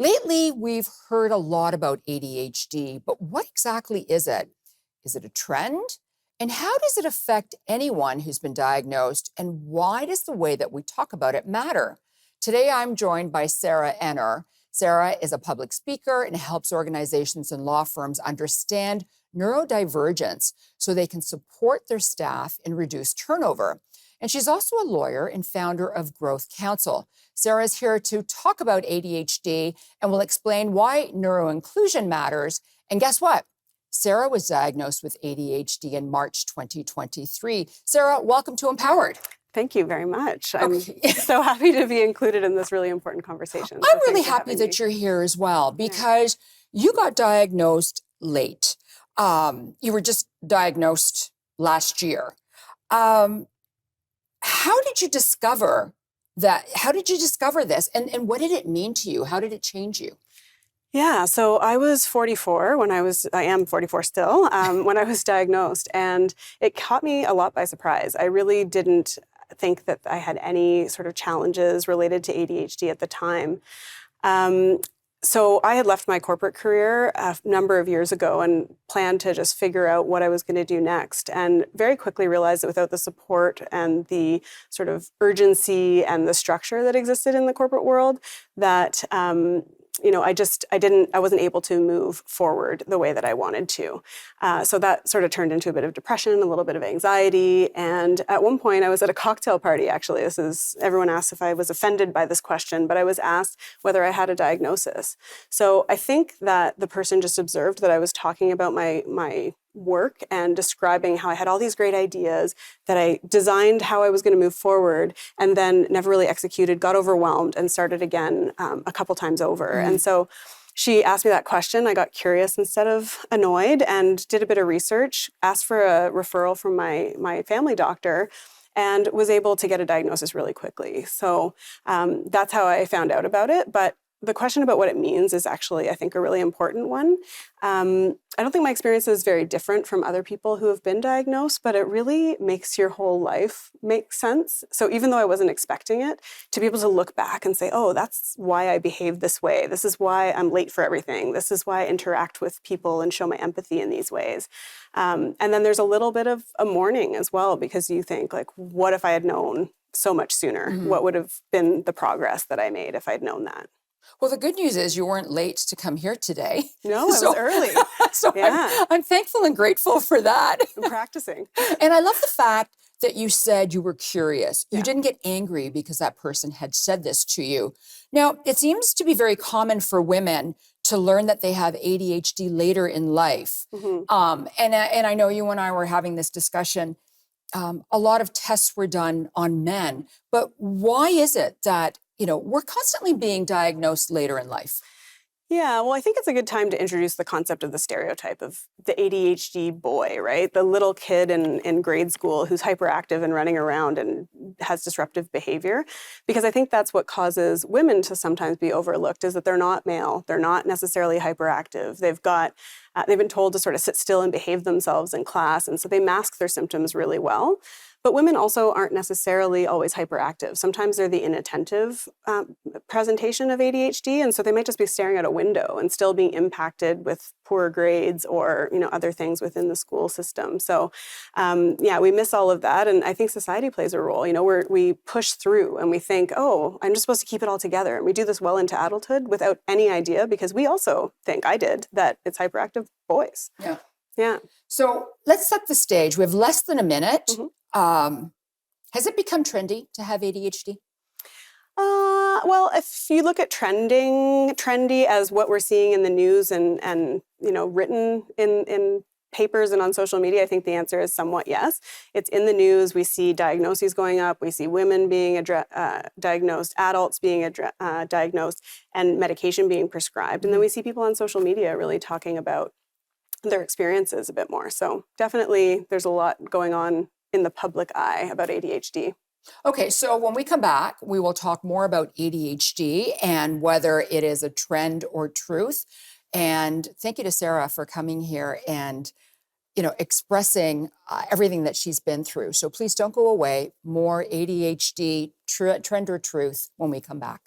Lately, we've heard a lot about ADHD, but what exactly is it? Is it a trend? And how does it affect anyone who's been diagnosed? And why does the way that we talk about it matter? Today, I'm joined by Sarah Ennor. Sarah is a public speaker and helps organizations and law firms understand neurodivergence so they can support their staff and reduce turnover. And she's also a lawyer and founder of Growth Counsel. Sarah is here to talk about ADHD and will explain why neuroinclusion matters. And guess what? Sarah was diagnosed with ADHD in March 2023. Sarah, welcome to Empowered. Thank you very much. I'm so happy to be included in this really important conversation. I'm really happy that you're here as well because you got diagnosed late. You were just diagnosed last year. How did you discover that? How did you discover this? And what did it mean to you? How did it change you? Yeah, so I was 44 I am 44 still, when I was diagnosed, and it caught me a lot by surprise. I really didn't think that I had any sort of challenges related to ADHD at the time. So I had left my corporate career a number of years ago and planned to just figure out what I was going to do next, and very quickly realized that without the support and the sort of urgency and the structure that existed in the corporate world, that I wasn't able to move forward the way that I wanted to. So that sort of turned into a bit of depression, a little bit of anxiety. And at one point I was at a cocktail party, actually. Everyone asked if I was offended by this question, but I was asked whether I had a diagnosis. So I think that the person just observed that I was talking about my work and describing how I had all these great ideas, that I designed how I was going to move forward, and then never really executed, got overwhelmed, and started again a couple times over. Mm-hmm. And so she asked me that question. I got curious instead of annoyed and did a bit of research, asked for a referral from my family doctor, and was able to get a diagnosis really quickly. So that's how I found out about it. But the question about what it means is actually, I think, a really important one. I don't think my experience is very different from other people who have been diagnosed, but it really makes your whole life make sense. So even though I wasn't expecting it, to be able to look back and say, oh, that's why I behaved this way. This is why I'm late for everything. This is why I interact with people and show my empathy in these ways. And then there's a little bit of a mourning as well, because you think, like, what if I had known so much sooner? Mm-hmm. What would have been the progress that I made if I'd known that? Well, the good news is you weren't late to come here today. No, I was early. So yeah. I'm thankful and grateful for that. I'm practicing. And I love the fact that you said you were curious. Yeah. You didn't get angry because that person had said this to you. Now, it seems to be very common for women to learn that they have ADHD later in life. Mm-hmm. And I know you and I were having this discussion. A lot of tests were done on men. But why is it that we're constantly being diagnosed later in life? Yeah, well, I think it's a good time to introduce the concept of the stereotype of the ADHD boy, right? The little kid in grade school who's hyperactive and running around and has disruptive behavior. Because I think that's what causes women to sometimes be overlooked, is that they're not male. They're not necessarily hyperactive. They've been told to sort of sit still and behave themselves in class. And so they mask their symptoms really well. But women also aren't necessarily always hyperactive. Sometimes they're the inattentive presentation of ADHD, and so they might just be staring out a window and still being impacted with poor grades or other things within the school system. So we miss all of that, and I think society plays a role. We push through and we think, oh, I'm just supposed to keep it all together, and we do this well into adulthood without any idea, because we also think, I did, that it's hyperactive boys. Yeah. Yeah. So let's set the stage. We have less than a minute. Mm-hmm. Has it become trendy to have ADHD? Well, if you look at trendy as what we're seeing in the news and written in papers and on social media, I think the answer is somewhat yes. It's in the news. We see diagnoses going up. We see women being diagnosed, adults being diagnosed, and medication being prescribed. And then we see people on social media really talking about their experiences a bit more. So definitely there's a lot going on in the public eye about ADHD. Okay, so when we come back, we will talk more about ADHD and whether it is a trend or truth. And thank you to Sarah for coming here and, expressing everything that she's been through. So please don't go away. More ADHD, trend or truth when we come back.